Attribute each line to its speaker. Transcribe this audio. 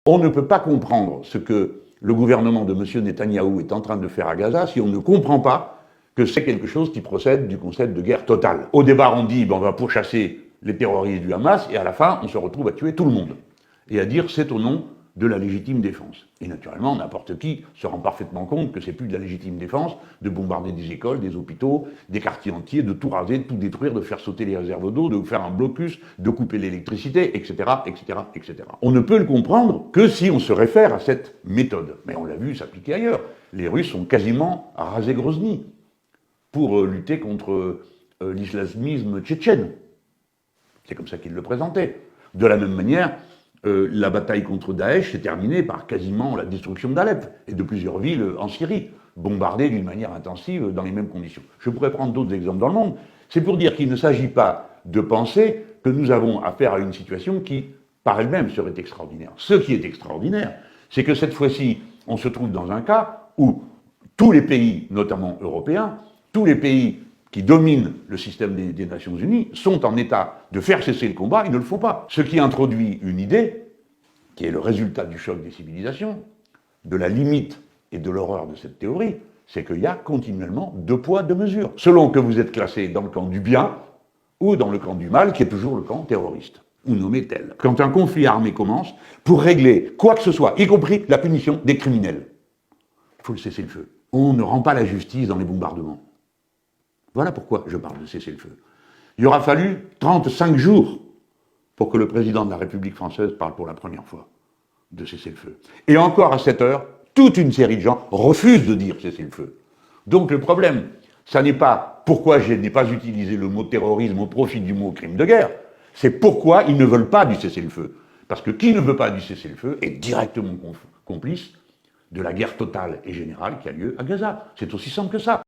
Speaker 1: On ne peut pas comprendre ce que le gouvernement de M. Netanyahou est en train de faire à Gaza si on ne comprend pas que c'est quelque chose qui procède du concept de guerre totale. Au départ, on dit on va pourchasser les terroristes du Hamas, et à la fin, on se retrouve à tuer tout le monde. Et à dire c'est au nom de la légitime défense. Et naturellement, n'importe qui se rend parfaitement compte que c'est plus de la légitime défense de bombarder des écoles, des hôpitaux, des quartiers entiers, de tout raser, de tout détruire, de faire sauter les réserves d'eau, de faire un blocus, de couper l'électricité, etc., etc., etc. On ne peut le comprendre que si on se réfère à cette méthode. Mais on l'a vu s'appliquer ailleurs. Les Russes ont quasiment rasé Grozny pour lutter contre l'islamisme tchétchène. C'est comme ça qu'ils le présentaient. De la même manière, la bataille contre Daesh s'est terminée par quasiment la destruction d'Alep et de plusieurs villes en Syrie, bombardées d'une manière intensive dans les mêmes conditions. Je pourrais prendre d'autres exemples dans le monde. C'est pour dire qu'il ne s'agit pas de penser que nous avons affaire à une situation qui, par elle-même, serait extraordinaire. Ce qui est extraordinaire, c'est que cette fois-ci, on se trouve dans un cas où tous les pays, notamment européens, tous les pays qui dominent le système des Nations Unies, sont en état de faire cesser le combat, ils ne le font pas. Ce qui introduit une idée, qui est le résultat du choc des civilisations, de la limite et de l'horreur de cette théorie, c'est qu'il y a continuellement deux poids, deux mesures, selon que vous êtes classé dans le camp du bien ou dans le camp du mal, qui est toujours le camp terroriste, ou nommé tel. Quand un conflit armé commence, pour régler quoi que ce soit, y compris la punition des criminels, il faut le cessez-le-feu. On ne rend pas la justice dans les bombardements. Voilà pourquoi je parle de cessez-le-feu. Il aura fallu 35 jours pour que le président de la République française parle pour la première fois de cessez-le-feu. Et encore à cette heure, toute une série de gens refusent de dire cessez-le-feu. Donc le problème, ça n'est pas pourquoi je n'ai pas utilisé le mot terrorisme au profit du mot crime de guerre, c'est pourquoi ils ne veulent pas du cessez-le-feu. Parce que qui ne veut pas du cessez-le-feu est directement complice de la guerre totale et générale qui a lieu à Gaza. C'est aussi simple que ça.